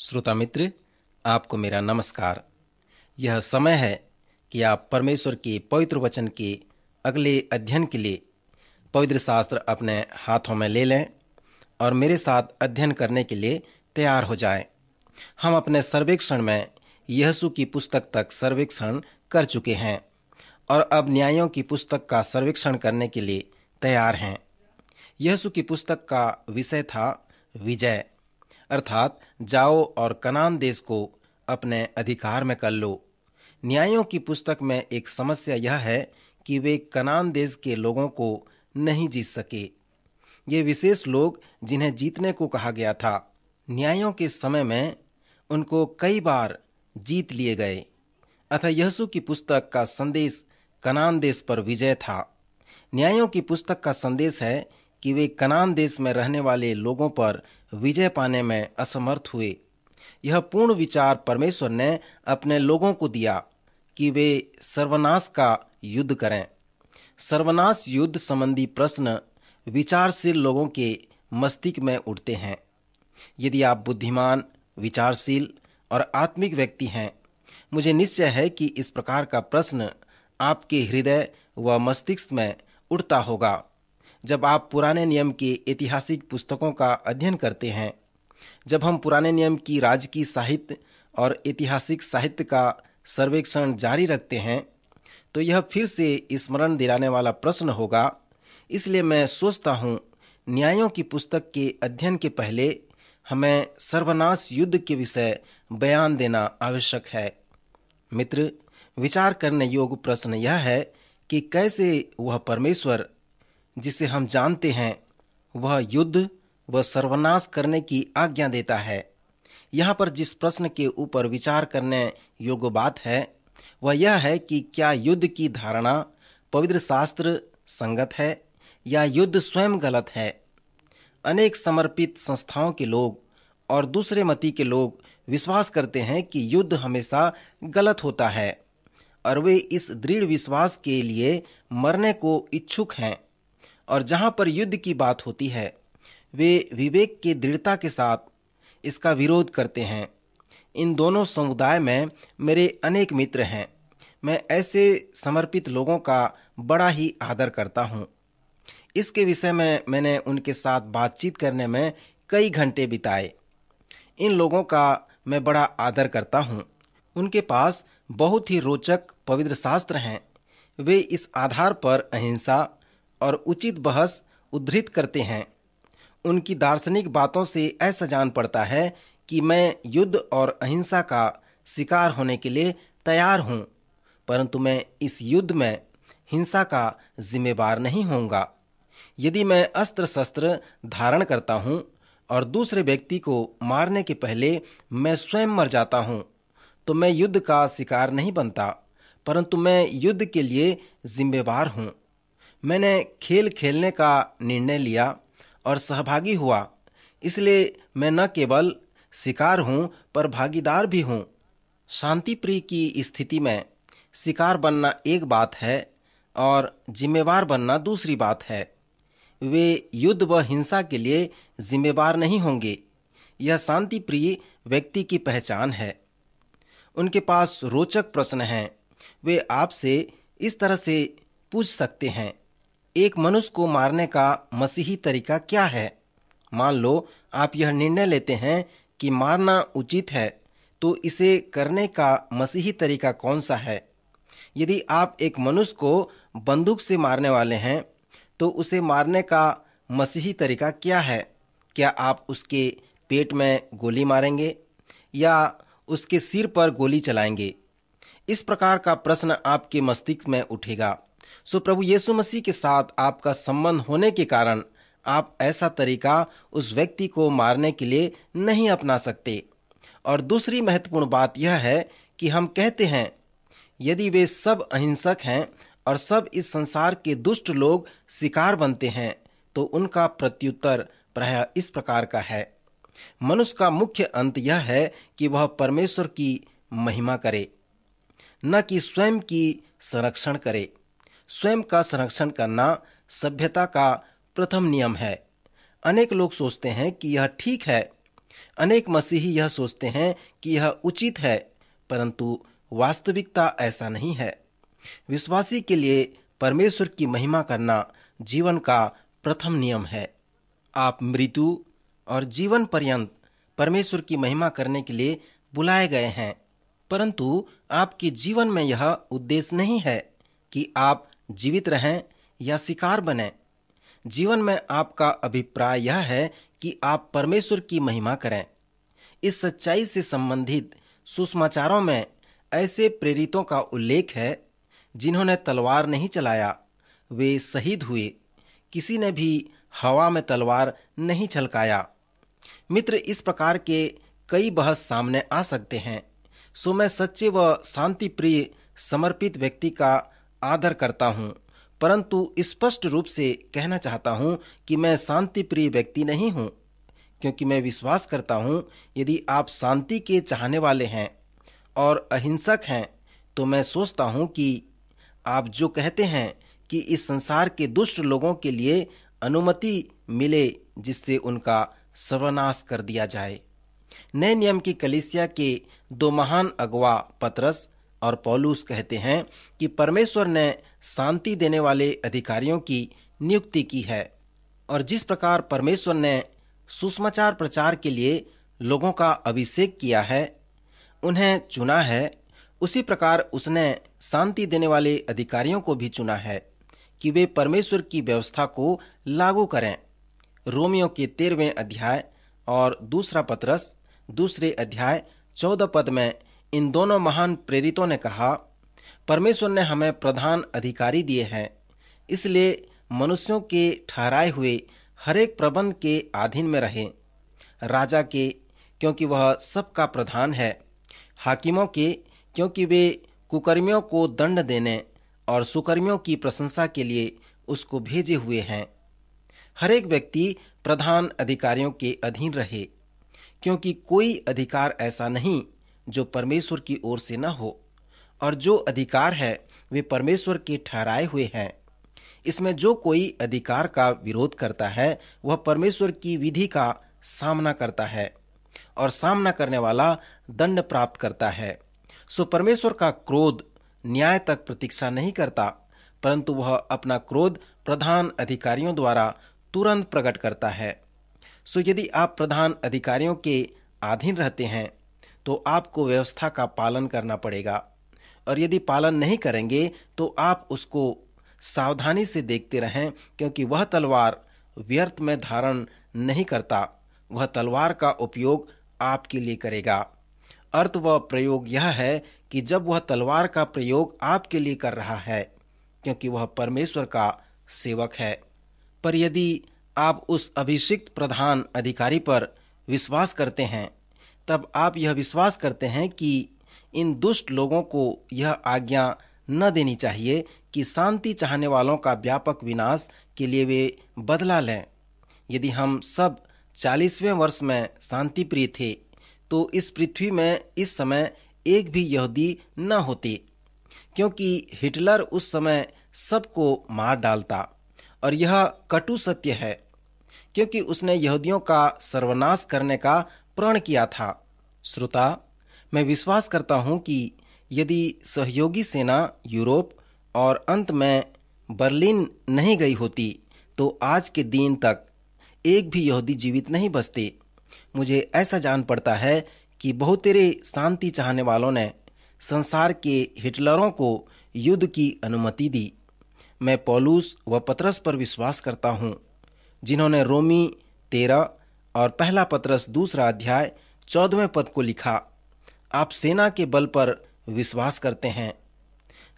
श्रोता मित्र, आपको मेरा नमस्कार। यह समय है कि आप परमेश्वर के पवित्र वचन के अगले अध्ययन के लिए पवित्र शास्त्र अपने हाथों में ले लें और मेरे साथ अध्ययन करने के लिए तैयार हो जाएं। हम अपने सर्वेक्षण में यहोशू की पुस्तक तक सर्वेक्षण कर चुके हैं और अब न्यायों की पुस्तक का सर्वेक्षण करने के लिए तैयार हैं। यहोशू की पुस्तक का विषय था विजय, अर्थात जाओ और कनान देश को अपने अधिकार में कर लो। न्यायों की पुस्तक में एक समस्या यह है कि वे कनान देश के लोगों को नहीं जीत सके। ये विशेष लोग जिन्हें जीतने को कहा गया था, न्यायों के समय में उनको कई बार जीत लिए गए। अतः यहोशू की पुस्तक का संदेश कनान देश पर विजय था। न्यायों की पुस्तक का संदेश है कि वे कनान देश में रहने वाले लोगों पर विजय पाने में असमर्थ हुए। यह पूर्ण विचार परमेश्वर ने अपने लोगों को दिया कि वे सर्वनाश का युद्ध करें। सर्वनाश युद्ध संबंधी प्रश्न विचारशील लोगों के मस्तिष्क में उठते हैं। यदि आप बुद्धिमान, विचारशील और आत्मिक व्यक्ति हैं, मुझे निश्चय है कि इस प्रकार का प्रश्न आपके हृदय व मस्तिष्क में उठता होगा। जब आप पुराने नियम के ऐतिहासिक पुस्तकों का अध्ययन करते हैं, जब हम पुराने नियम की राजकीय साहित्य और ऐतिहासिक साहित्य का सर्वेक्षण जारी रखते हैं, तो यह फिर से स्मरण दिलाने वाला प्रश्न होगा। इसलिए मैं सोचता हूँ, न्यायों की पुस्तक के अध्ययन के पहले हमें सर्वनाश युद्ध के विषय बयान देना आवश्यक है। मित्र, विचार करने योग्य प्रश्न यह है कि कैसे वह परमेश्वर जिसे हम जानते हैं, वह युद्ध व सर्वनाश करने की आज्ञा देता है। यहाँ पर जिस प्रश्न के ऊपर विचार करने योग्य बात है वह यह है कि क्या युद्ध की धारणा पवित्र शास्त्र संगत है या युद्ध स्वयं गलत है। अनेक समर्पित संस्थाओं के लोग और दूसरे मती के लोग विश्वास करते हैं कि युद्ध हमेशा गलत होता है और वे इस दृढ़ विश्वास के लिए मरने को इच्छुक हैं। और जहां पर युद्ध की बात होती है, वे विवेक की दृढ़ता के साथ इसका विरोध करते हैं। इन दोनों समुदाय में मेरे अनेक मित्र हैं। मैं ऐसे समर्पित लोगों का बड़ा ही आदर करता हूं। इसके विषय में मैंने उनके साथ बातचीत करने में कई घंटे बिताए। इन लोगों का मैं बड़ा आदर करता हूं। उनके पास बहुत ही रोचक पवित्र शास्त्र हैं। वे इस आधार पर अहिंसा और उचित बहस उद्धृत करते हैं। उनकी दार्शनिक बातों से ऐसा जान पड़ता है कि मैं युद्ध और अहिंसा का शिकार होने के लिए तैयार हूं, परंतु मैं इस युद्ध में हिंसा का जिम्मेवार नहीं होऊंगा। यदि मैं अस्त्र शस्त्र धारण करता हूं और दूसरे व्यक्ति को मारने के पहले मैं स्वयं मर जाता हूं, तो मैं युद्ध का शिकार नहीं बनता, परंतु मैं युद्ध के लिए जिम्मेवार हूं। मैंने खेल खेलने का निर्णय लिया और सहभागी हुआ, इसलिए मैं न केवल शिकार हूं पर भागीदार भी हूं। शांति प्रिय की स्थिति में शिकार बनना एक बात है और जिम्मेवार बनना दूसरी बात है। वे युद्ध व हिंसा के लिए जिम्मेवार नहीं होंगे। यह शांति प्रिय व्यक्ति की पहचान है। उनके पास रोचक प्रश्न हैं। वे आपसे इस तरह से पूछ सकते हैं, एक मनुष्य को मारने का मसीही तरीका क्या है? मान लो आप यह निर्णय लेते हैं कि मारना उचित है, तो इसे करने का मसीही तरीका कौन सा है? यदि आप एक मनुष्य को बंदूक से मारने वाले हैं, तो उसे मारने का मसीही तरीका क्या है? क्या आप उसके पेट में गोली मारेंगे या उसके सिर पर गोली चलाएंगे? इस प्रकार का प्रश्न आपके मस्तिष्क में उठेगा। सो प्रभु यीशु मसीह के साथ आपका संबंध होने के कारण आप ऐसा तरीका उस व्यक्ति को मारने के लिए नहीं अपना सकते। और दूसरी महत्वपूर्ण बात यह है कि हम कहते हैं, यदि वे सब अहिंसक हैं और सब इस संसार के दुष्ट लोग शिकार बनते हैं, तो उनका प्रत्युत्तर प्रायः इस प्रकार का है। मनुष्य का मुख्य अंत यह है कि वह परमेश्वर की महिमा करे, न कि स्वयं की संरक्षण करे। स्वयं का संरक्षण करना सभ्यता का प्रथम नियम है। अनेक लोग सोचते हैं कि यह ठीक है अनेक मसीही यह सोचते हैं कि यह उचित है, परंतु वास्तविकता ऐसा नहीं है। विश्वासी के लिए परमेश्वर की महिमा करना जीवन का प्रथम नियम है। आप मृत्यु और जीवन पर्यंत परमेश्वर की महिमा करने के लिए बुलाए गए हैं, परंतु आपके जीवन में यह उद्देश्य नहीं है कि आप जीवित रहें या शिकार बने। जीवन में आपका अभिप्राय यह है कि आप परमेश्वर की महिमा करें। इस सच्चाई से संबंधित सुसमाचारों में ऐसे प्रेरितों का उल्लेख है जिन्होंने तलवार नहीं चलाया, वे शहीद हुए। किसी ने भी हवा में तलवार नहीं छलकाया। मित्र, इस प्रकार के कई बहस सामने आ सकते हैं, सो मैं सच्चे व शांति प्रिय समर्पित व्यक्ति का आदर करता हूँ, परंतु स्पष्ट रूप से कहना चाहता हूँ कि मैं शांति प्रिय व्यक्ति नहीं हूँ, क्योंकि मैं विश्वास करता हूँ यदि आप शांति के चाहने वाले हैं और अहिंसक हैं, तो मैं सोचता हूँ कि आप जो कहते हैं कि इस संसार के दुष्ट लोगों के लिए अनुमति मिले जिससे उनका सर्वनाश कर दिया जाए। नए नियम की कलीसिया के दो महान अगुवा पतरस और पौलुस कहते हैं कि परमेश्वर ने शांति देने वाले अधिकारियों की नियुक्ति की है, और जिस प्रकार परमेश्वर ने सुसमाचार प्रचार के लिए लोगों का अभिषेक किया है, उन्हें चुना है, उसी प्रकार उसने शांति देने वाले अधिकारियों को भी चुना है कि वे परमेश्वर की व्यवस्था को लागू करें। रोमियो के 13वें अध्याय और दूसरा पतरस 2 अध्याय 14 पद में इन दोनों महान प्रेरितों ने कहा, परमेश्वर ने हमें प्रधान अधिकारी दिए हैं, इसलिए मनुष्यों के ठहराए हुए हरेक प्रबंध के अधीन में रहें। राजा के, क्योंकि वह सबका प्रधान है। हाकिमों के, क्योंकि वे कुकर्मियों को दंड देने और सुकर्मियों की प्रशंसा के लिए उसको भेजे हुए हैं। हरेक व्यक्ति प्रधान अधिकारियों के अधीन रहे, क्योंकि कोई अधिकार ऐसा नहीं जो परमेश्वर की ओर से न हो, और जो अधिकार है वे परमेश्वर के ठहराए हुए हैं। इसमें जो कोई अधिकार का विरोध करता है वह परमेश्वर की विधि का सामना करता है, और सामना करने वाला दंड प्राप्त करता है। सो परमेश्वर का क्रोध न्याय तक प्रतीक्षा नहीं करता, परंतु वह अपना क्रोध प्रधान अधिकारियों द्वारा तुरंत प्रकट करता है। सो यदि आप प्रधान अधिकारियों के अधीन रहते हैं तो आपको व्यवस्था का पालन करना पड़ेगा, और यदि पालन नहीं करेंगे तो आप उसको सावधानी से देखते रहें, क्योंकि वह तलवार व्यर्थ में धारण नहीं करता, वह तलवार का उपयोग आपके लिए करेगा। अर्थ व प्रयोग यह है कि जब वह तलवार का प्रयोग आपके लिए कर रहा है, क्योंकि वह परमेश्वर का सेवक है। पर यदि आप उस अभिषिक्त प्रधान अधिकारी पर विश्वास करते हैं, तब आप यह विश्वास करते हैं कि इन दुष्ट लोगों को यह आज्ञा न देनी चाहिए कि शांति चाहने वालों का व्यापक विनाश के लिए वे बदला लें। यदि हम सब 40वें वर्ष में शांति प्रिय थे, तो इस पृथ्वी में इस समय एक भी यहूदी न होते, क्योंकि हिटलर उस समय सबको मार डालता, और यह कटु सत्य है, क्योंकि उसने यहूदियों का सर्वनाश करने का प्रण किया था। श्रोता, मैं विश्वास करता हूं कि यदि सहयोगी सेना यूरोप और अंत में बर्लिन नहीं गई होती, तो आज के दिन तक एक भी यहूदी जीवित नहीं बचते। मुझे ऐसा जान पड़ता है कि बहुतेरे शांति चाहने वालों ने संसार के हिटलरों को युद्ध की अनुमति दी। मैं पौलुस व पतरस पर विश्वास करता हूँ, जिन्होंने रोमी 13 और पहला पतरस 2 अध्याय 14वें पद को लिखा। आप सेना के बल पर विश्वास करते हैं।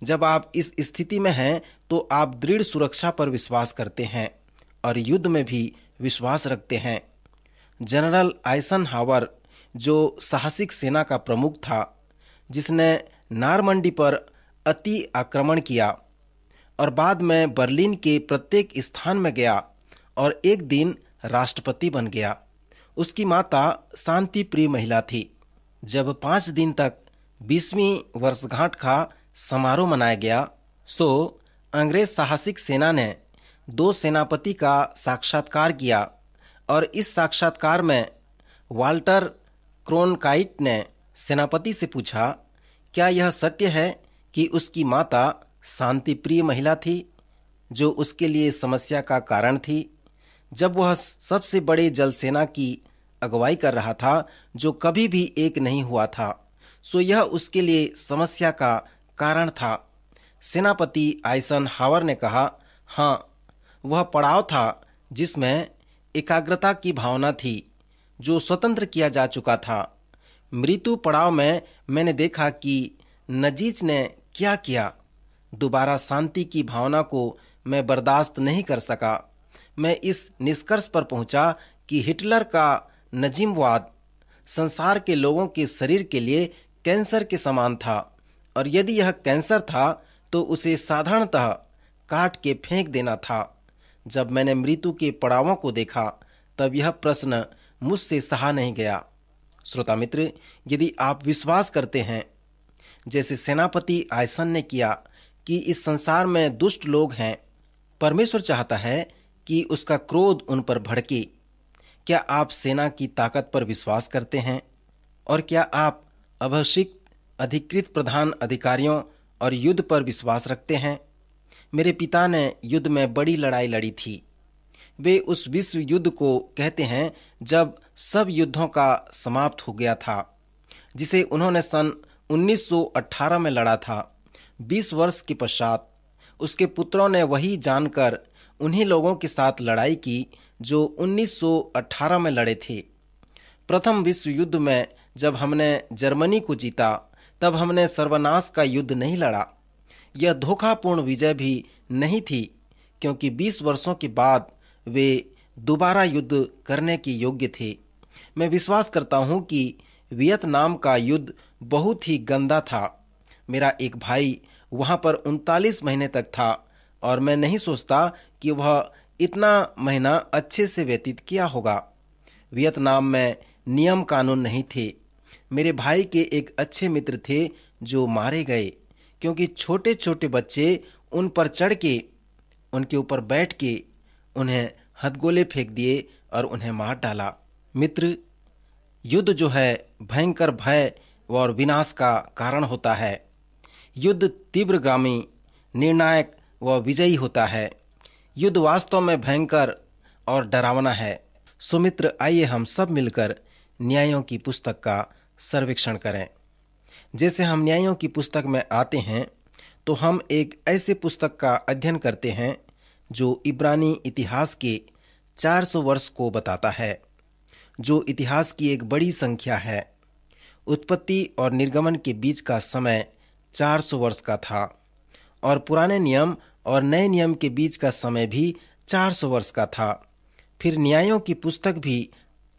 जब आप इस स्थिति में हैं तो आप दृढ़ सुरक्षा पर विश्वास करते हैं और युद्ध में भी विश्वास रखते हैं। जनरल आइजनहावर, जो साहसिक सेना का प्रमुख था, जिसने नारमंडी पर अति आक्रमण किया और बाद में बर्लिन के प्रत्येक स्थान में गया और एक दिन राष्ट्रपति बन गया। उसकी माता शांति प्रिय महिला थी। जब 5 दिन तक 20वीं वर्षगांठ का समारोह मनाया गया, सो अंग्रेज साहसिक सेना ने 2 सेनापति का साक्षात्कार किया, और इस साक्षात्कार में वाल्टर क्रोनकाइट ने सेनापति से पूछा, क्या यह सत्य है कि उसकी माता शांति प्रिय महिला थी जो उसके लिए समस्या का कारण थी? जब वह सबसे बड़े जल सेना की अगुवाई कर रहा था जो कभी भी एक नहीं हुआ था, सो यह उसके लिए समस्या का कारण था। सेनापति आइजनहावर ने कहा, हाँ, वह पड़ाव था जिसमें एकाग्रता की भावना थी जो स्वतंत्र किया जा चुका था। मृत्यु पड़ाव में मैंने देखा कि नजीज ने क्या किया। दोबारा शांति की भावना को मैं बर्दाश्त नहीं कर सका। मैं इस निष्कर्ष पर पहुंचा कि हिटलर का नजीमवाद संसार के लोगों के शरीर के लिए कैंसर के समान था, और यदि यह कैंसर था तो उसे साधारणतः काट के फेंक देना था। जब मैंने मृत्यु के पड़ावों को देखा तब यह प्रश्न मुझसे सहा नहीं गया। श्रोता मित्र, यदि आप विश्वास करते हैं जैसे सेनापति आयसन ने किया कि इस संसार में दुष्ट लोग हैं, परमेश्वर चाहता है कि उसका क्रोध उन पर भड़के। क्या आप सेना की ताकत पर विश्वास करते हैं? और क्या आप अभिषिक्त अधिकृत प्रधान अधिकारियों और युद्ध पर विश्वास रखते हैं? मेरे पिता ने युद्ध में बड़ी लड़ाई लड़ी थी। वे उस विश्व युद्ध को कहते हैं जब सब युद्धों का समाप्त हो गया था, जिसे उन्होंने सन 1918 में लड़ा था। 20 वर्ष के पश्चात उसके पुत्रों ने वही जानकर उन्हीं लोगों के साथ लड़ाई की जो 1918 में लड़े थे। प्रथम विश्व युद्ध में जब हमने जर्मनी को जीता तब हमने सर्वनाश का युद्ध नहीं लड़ा। यह धोखापूर्ण विजय भी नहीं थी, क्योंकि 20 वर्षों के बाद वे दोबारा युद्ध करने के योग्य थे। मैं विश्वास करता हूं कि वियतनाम का युद्ध बहुत ही गंदा था। मेरा एक भाई वहां पर 39 महीने तक था और मैं नहीं सोचता कि वह इतना महीना अच्छे से व्यतीत किया होगा। वियतनाम में नियम कानून नहीं थे। मेरे भाई के एक अच्छे मित्र थे जो मारे गए क्योंकि छोटे छोटे बच्चे उन पर चढ़ के, उनके ऊपर बैठ के उन्हें हथगोले फेंक दिए और उन्हें मार डाला। मित्र, युद्ध जो है भयंकर भय और विनाश का कारण होता है। युद्ध तीव्रगामी, निर्णायक व विजयी होता है। युद्ध वास्तव में भयंकर और डरावना है। सो मित्र, आइए हम सब मिलकर न्यायों की पुस्तक का सर्वेक्षण करें। जैसे हम न्यायों की पुस्तक में आते हैं तो हम एक ऐसे पुस्तक का अध्ययन करते हैं जो इब्रानी इतिहास के 400 वर्ष को बताता है, जो इतिहास की एक बड़ी संख्या है। उत्पत्ति और निर्गमन के बीच का समय 400 वर्ष का था और पुराने नियम और नए नियम के बीच का समय भी 400 वर्ष का था। फिर न्यायों की पुस्तक भी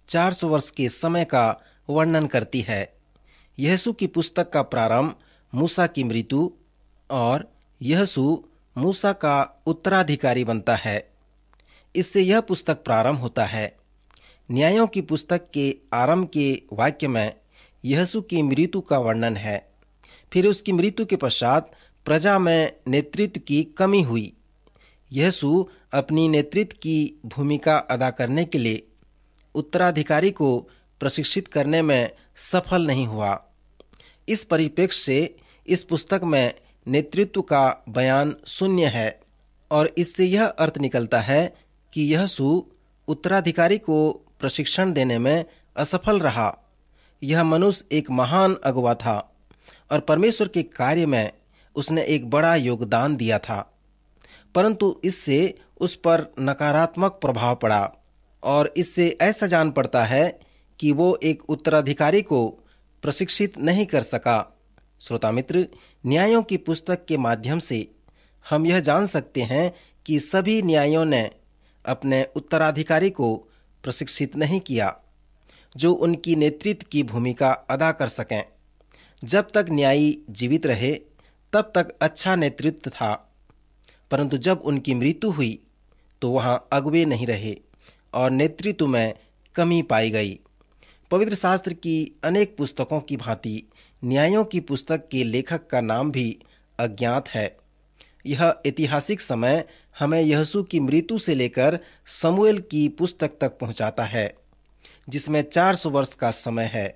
400 वर्ष के समय का वर्णन करती है। यहोशू की पुस्तक का प्रारंभ मूसा की मृत्यु और यहोशू मूसा का उत्तराधिकारी बनता है। इससे यह पुस्तक प्रारंभ होता है। न्यायों की पुस्तक के आरंभ के वाक्य में यहोशू की मृत्यु का वर्णन है। फिर उसकी मृत्यु के पश्चात प्रजा में नेतृत्व की कमी हुई। यहोशू अपनी नेतृत्व की भूमिका अदा करने के लिए उत्तराधिकारी को प्रशिक्षित करने में सफल नहीं हुआ। इस परिप्रेक्ष्य से इस पुस्तक में नेतृत्व का बयान शून्य है और इससे यह अर्थ निकलता है कि यहोशू उत्तराधिकारी को प्रशिक्षण देने में असफल रहा। यह मनुष्य एक महान अगुवा था और परमेश्वर के कार्य में उसने एक बड़ा योगदान दिया था, परंतु इससे उस पर नकारात्मक प्रभाव पड़ा और इससे ऐसा जान पड़ता है कि वो एक उत्तराधिकारी को प्रशिक्षित नहीं कर सका। श्रोता मित्र, न्यायों की पुस्तक के माध्यम से हम यह जान सकते हैं कि सभी न्यायों ने अपने उत्तराधिकारी को प्रशिक्षित नहीं किया जो उनकी नेतृत्व की भूमिका अदा कर सकें। जब तक न्यायी जीवित रहे तब तक अच्छा नेतृत्व था, परंतु जब उनकी मृत्यु हुई तो वहां अगुवे नहीं रहे और नेतृत्व में कमी पाई गई। पवित्र शास्त्र की अनेक पुस्तकों की भांति न्यायों की पुस्तक के लेखक का नाम भी अज्ञात है। यह ऐतिहासिक समय हमें यहोशू की मृत्यु से लेकर शमूएल की पुस्तक तक पहुंचाता है। जिसमें 400 वर्ष का समय है।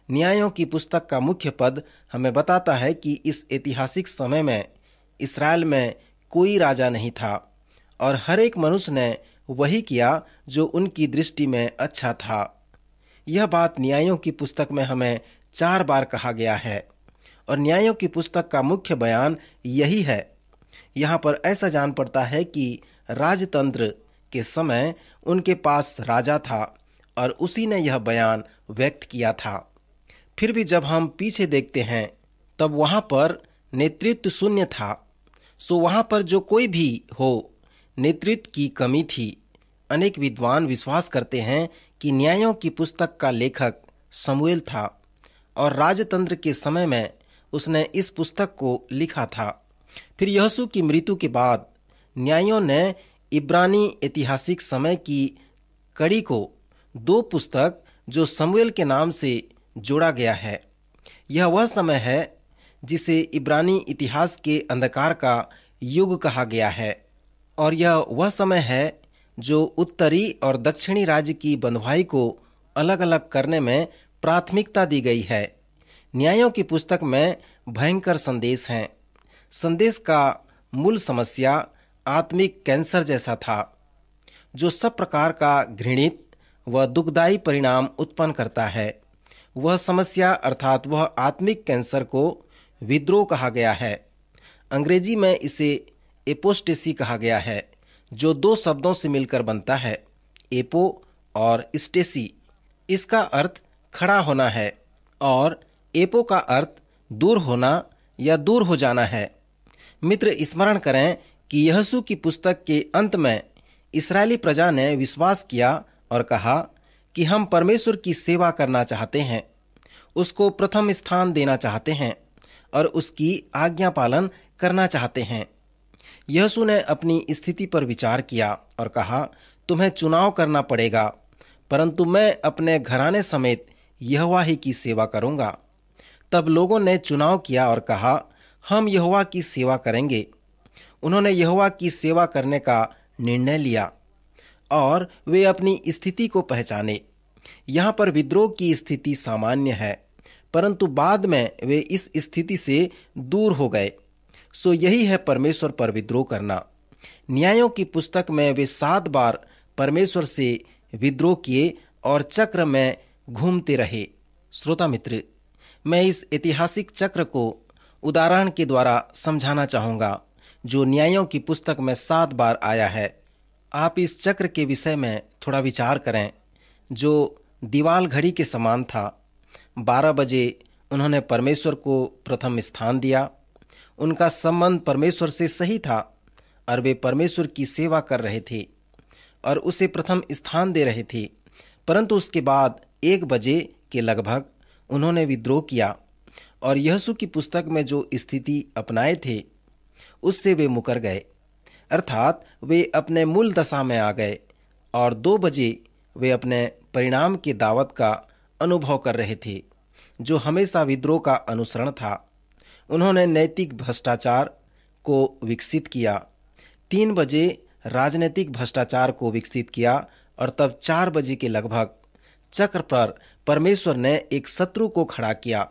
न्यायों की पुस्तक का मुख्य पद हमें बताता है कि इस ऐतिहासिक समय में इसराइल में कोई राजा नहीं था और हर एक मनुष्य ने वही किया जो उनकी दृष्टि में अच्छा था। यह बात न्यायों की पुस्तक में हमें 4 बार कहा गया है और न्यायों की पुस्तक का मुख्य बयान यही है। यहाँ पर ऐसा जान पड़ता है कि राजतंत्र के समय उनके पास राजा था और उसी ने यह बयान व्यक्त किया था। फिर भी जब हम पीछे देखते हैं तब वहां पर नेतृत्व शून्य था। सो वहां पर जो कोई भी हो, नेतृत्व की कमी थी। अनेक विद्वान विश्वास करते हैं कि न्यायों की पुस्तक का लेखक शमूएल था और राजतंत्र के समय में उसने इस पुस्तक को लिखा था। फिर यहोशू की मृत्यु के बाद न्यायों ने इब्रानी ऐतिहासिक समय की कड़ी को 2 पुस्तक जो शमूएल के नाम से जोड़ा गया है। यह वह समय है जिसे इब्रानी इतिहास के अंधकार का युग कहा गया है और यह वह समय है जो उत्तरी और दक्षिणी राज्य की बंधुआई को अलग अलग करने में प्राथमिकता दी गई है। न्यायों की पुस्तक में भयंकर संदेश हैं। संदेश का मूल समस्या आत्मिक कैंसर जैसा था, जो सब प्रकार का घृणित व दुखदायी परिणाम उत्पन्न करता है। वह समस्या अर्थात वह आत्मिक कैंसर को विद्रोह कहा गया है। अंग्रेजी में इसे एपोस्टेसी कहा गया है, जो 2 शब्दों से मिलकर बनता है, एपो और स्टेसी। इसका अर्थ खड़ा होना है और एपो का अर्थ दूर होना या दूर हो जाना है। मित्र, स्मरण करें कि यहोशू की पुस्तक के अंत में इस्राएली प्रजा ने विश्वास किया और कहा कि हम परमेश्वर की सेवा करना चाहते हैं, उसको प्रथम स्थान देना चाहते हैं और उसकी आज्ञा पालन करना चाहते हैं। यहोशू ने अपनी स्थिति पर विचार किया और कहा, तुम्हें चुनाव करना पड़ेगा, परंतु मैं अपने घराने समेत यहोवा ही की सेवा करूंगा। तब लोगों ने चुनाव किया और कहा, हम यहोवा की सेवा करेंगे। उन्होंने यहोवा की सेवा करने का निर्णय लिया और वे अपनी स्थिति को पहचाने। यहाँ पर विद्रोह की स्थिति सामान्य है, परंतु बाद में वे इस स्थिति से दूर हो गए। सो यही है परमेश्वर पर विद्रोह करना। न्यायों की पुस्तक में वे 7 बार परमेश्वर से विद्रोह किए और चक्र में घूमते रहे। श्रोता मित्र, मैं इस ऐतिहासिक चक्र को उदाहरण के द्वारा समझाना चाहूंगा, जो न्यायों की पुस्तक में 7 बार आया है। आप इस चक्र के विषय में थोड़ा विचार करें, जो दीवाल घड़ी के समान था। 12 बजे उन्होंने परमेश्वर को प्रथम स्थान दिया। उनका संबंध परमेश्वर से सही था और वे परमेश्वर की सेवा कर रहे थे और उसे प्रथम स्थान दे रहे थे। परंतु उसके बाद 1 बजे के लगभग उन्होंने विद्रोह किया और यहोशू की पुस्तक में जो स्थिति अपनाए थे उससे वे मुकर गए, अर्थात वे अपने मूल दशा में आ गए और 2 बजे वे अपने परिणाम की दावत का अनुभव कर रहे थे, जो हमेशा विद्रोह का अनुसरण था। उन्होंने नैतिक भ्रष्टाचार को विकसित किया। 3 बजे राजनीतिक भ्रष्टाचार को विकसित किया और तब 4 बजे के लगभग चक्र पर परमेश्वर ने एक शत्रु को खड़ा किया।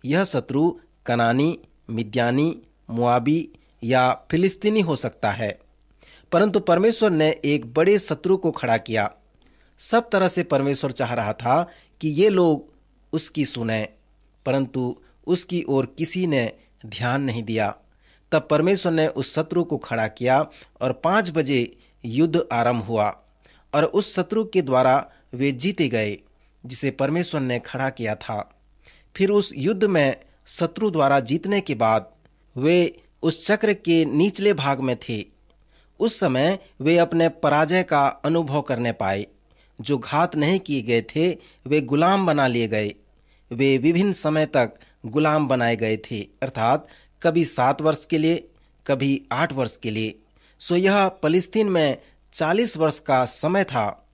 यह शत्रु कनानी, मिद्यानी, मुआबी या फिलिस्तीनी हो सकता है, परंतु परमेश्वर ने एक बड़े शत्रु को खड़ा किया। सब तरह से परमेश्वर चाह रहा था कि ये लोग उसकी सुने, परंतु उसकी ओर किसी ने ध्यान नहीं दिया। तब परमेश्वर ने उस शत्रु को खड़ा किया और 5 बजे युद्ध आरंभ हुआ और उस शत्रु के द्वारा वे जीते गए जिसे परमेश्वर ने खड़ा किया था। फिर उस युद्ध में शत्रु द्वारा जीतने के बाद वे उस चक्र के निचले भाग में थे। उस समय वे अपने पराजय का अनुभव करने पाए। जो घात नहीं किए गए थे वे गुलाम बना लिए गए। वे विभिन्न समय तक गुलाम बनाए गए थे, अर्थात कभी 7 वर्ष के लिए, कभी 8 वर्ष के लिए। सो यह फलस्तीन में 40 वर्ष का समय था।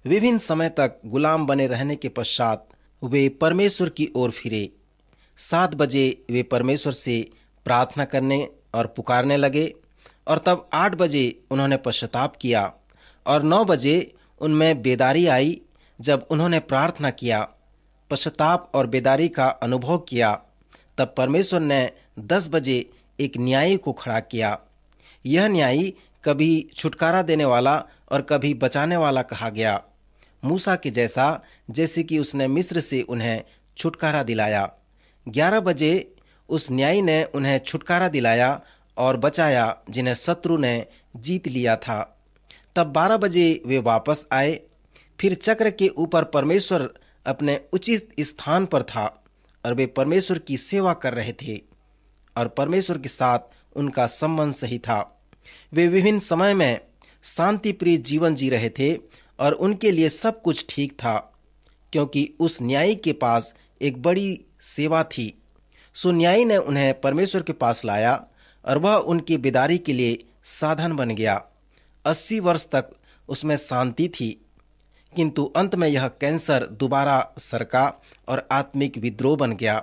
विभिन्न समय तक गुलाम बने रहने के पश्चात वे परमेश्वर की ओर फिरे। 7 बजे वे परमेश्वर से प्रार्थना करने और पुकारने लगे और तब 8 बजे उन्होंने पश्चाताप किया और 9 बजे उनमें बेदारी आई जब उन्होंने प्रार्थना किया, पश्चाताप और बेदारी का अनुभव किया, तब परमेश्वर ने 10 बजे एक न्यायी को खड़ा किया। यह न्यायी कभी छुटकारा देने वाला और कभी बचाने वाला कहा गया, मूसा के जैसा, जैसे कि उसने मिस्र से उन्हें छुटकारा दिलाया। 11 बजे उस न्यायी ने उन्हें छुटकारा दिलाया और बचाया जिन्हें शत्रु ने जीत लिया था। तब 12 बजे वे वापस आए। फिर चक्र के ऊपर परमेश्वर अपने उचित स्थान पर था और वे परमेश्वर की सेवा कर रहे थे और परमेश्वर के साथ उनका संबंध सही था। वे विभिन्न समय में शांति प्रिय जीवन जी रहे थे और उनके लिए सब कुछ ठीक था, क्योंकि उस न्यायी के पास एक बड़ी सेवा थी। सो न्यायी ने उन्हें परमेश्वर के पास लाया और वह उनकी बेदारी के लिए साधन बन गया। 80 वर्ष तक उसमें शांति थी, किंतु अंत में यह कैंसर दोबारा सरका और आत्मिक विद्रोह बन गया।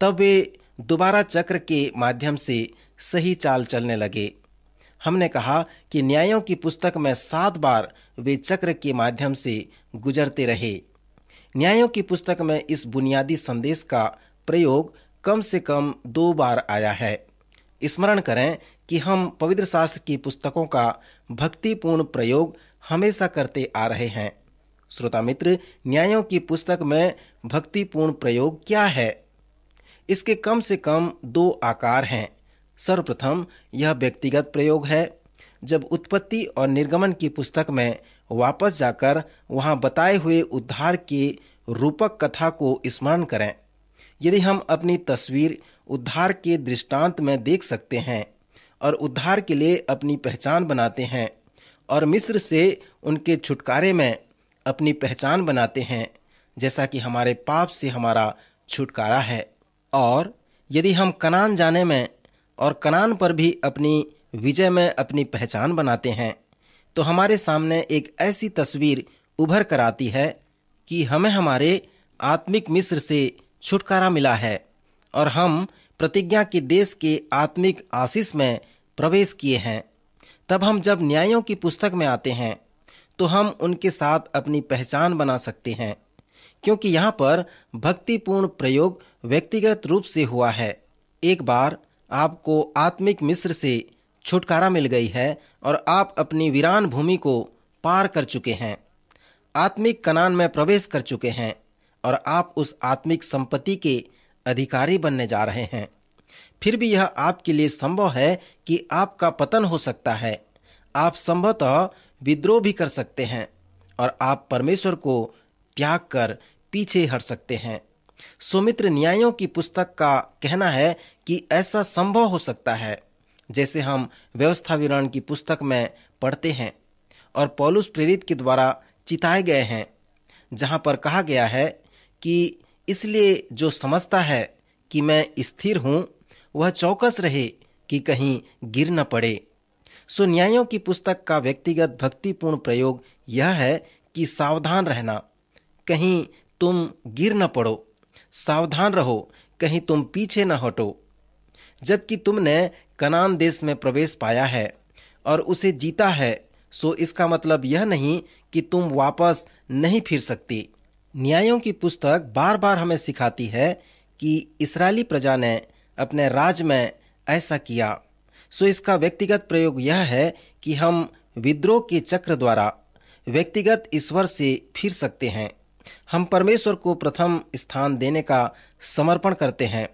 तब वे दोबारा चक्र के माध्यम से सही चाल चलने लगे। हमने कहा कि न्यायों की पुस्तक में 7 बार वे चक्र के माध्यम से गुजरते रहे। न्यायों की पुस्तक में इस बुनियादी संदेश का प्रयोग कम से कम 2 बार आया है। स्मरण करें कि हम पवित्र शास्त्र की पुस्तकों का भक्तिपूर्ण प्रयोग हमेशा करते आ रहे हैं। श्रोता मित्र, न्यायों की पुस्तक में भक्तिपूर्ण प्रयोग क्या है? इसके कम से कम 2 आकार हैं। सर्वप्रथम यह व्यक्तिगत प्रयोग है। जब उत्पत्ति और निर्गमन की पुस्तक में वापस जाकर वहां बताए हुए उद्धार के रूपक कथा को स्मरण करें। यदि हम अपनी तस्वीर उद्धार के दृष्टांत में देख सकते हैं और उद्धार के लिए अपनी पहचान बनाते हैं और मिस्र से उनके छुटकारे में अपनी पहचान बनाते हैं, जैसा कि हमारे पाप से हमारा छुटकारा है, और यदि हम कनान जाने में और कनान पर भी अपनी विजय में अपनी पहचान बनाते हैं, तो हमारे सामने एक ऐसी तस्वीर उभर कर आती है कि हमें हमारे आत्मिक मिस्र से छुटकारा मिला है और हम प्रतिज्ञा के देश के आत्मिक आशीष में प्रवेश किए हैं। तब हम जब न्यायों की पुस्तक में आते हैं तो हम उनके साथ अपनी पहचान बना सकते हैं, क्योंकि यहाँ पर भक्तिपूर्ण प्रयोग व्यक्तिगत रूप से हुआ है। एक बार आपको आत्मिक मिस्र से छुटकारा मिल गई है और आप अपनी वीरान भूमि को पार कर चुके हैं, आत्मिक कनान में प्रवेश कर चुके हैं और आप उस आत्मिक संपत्ति के अधिकारी बनने जा रहे हैं। फिर भी यह आपके लिए संभव है कि आपका पतन हो सकता है। आप संभवतः विद्रोह भी कर सकते हैं और आप परमेश्वर को त्याग कर पीछे हट सकते हैं। सुमित्र, न्यायों की पुस्तक का कहना है कि ऐसा संभव हो सकता है, जैसे हम व्यवस्था विवरण की पुस्तक में पढ़ते हैं और पौलुस प्रेरित के द्वारा चिताए गए हैं, जहां पर कहा गया है कि इसलिए जो समझता है कि मैं स्थिर हूं, वह चौकस रहे कि कहीं गिर न पड़े। सो न्यायों की पुस्तक का व्यक्तिगत भक्तिपूर्ण प्रयोग यह है कि सावधान रहना, कहीं तुम गिर न पड़ो। सावधान रहो, कहीं तुम पीछे न हटो। जबकि तुमने कनान देश में प्रवेश पाया है और उसे जीता है, सो इसका मतलब यह नहीं कि तुम वापस नहीं फिर सकते। न्यायों की पुस्तक बार बार हमें सिखाती है कि इस्राएली प्रजा ने अपने राज में ऐसा किया। सो इसका व्यक्तिगत प्रयोग यह है कि हम विद्रोह के चक्र द्वारा व्यक्तिगत ईश्वर से फिर सकते हैं। हम परमेश्वर को प्रथम स्थान देने का समर्पण करते हैं,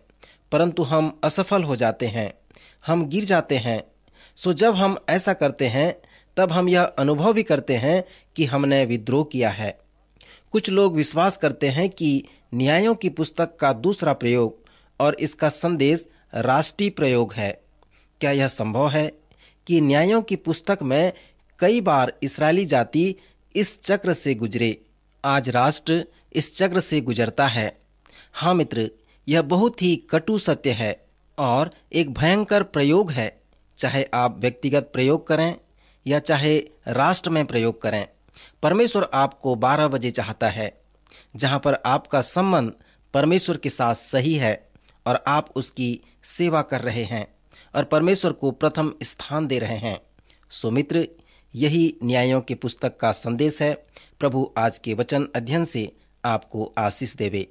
परंतु हम असफल हो जाते हैं, हम गिर जाते हैं। सो जब हम ऐसा करते हैं तब हम यह अनुभव भी करते हैं कि हमने विद्रोह किया है। कुछ लोग विश्वास करते हैं कि न्यायों की पुस्तक का दूसरा प्रयोग और इसका संदेश राष्ट्रीय प्रयोग है। क्या यह संभव है कि न्यायों की पुस्तक में कई बार इस्राएली जाति इस चक्र से गुजरे? आज राष्ट्र इस चक्र से गुजरता है। हाँ मित्र, यह बहुत ही कटु सत्य है और एक भयंकर प्रयोग है। चाहे आप व्यक्तिगत प्रयोग करें या चाहे राष्ट्र में प्रयोग करें, परमेश्वर आपको 12 बजे चाहता है, जहां पर आपका संबंध परमेश्वर के साथ सही है और आप उसकी सेवा कर रहे हैं और परमेश्वर को प्रथम स्थान दे रहे हैं। सो मित्र, यही न्यायों की पुस्तक का संदेश है। प्रभु आज के वचन अध्ययन से आपको आशीष देवे।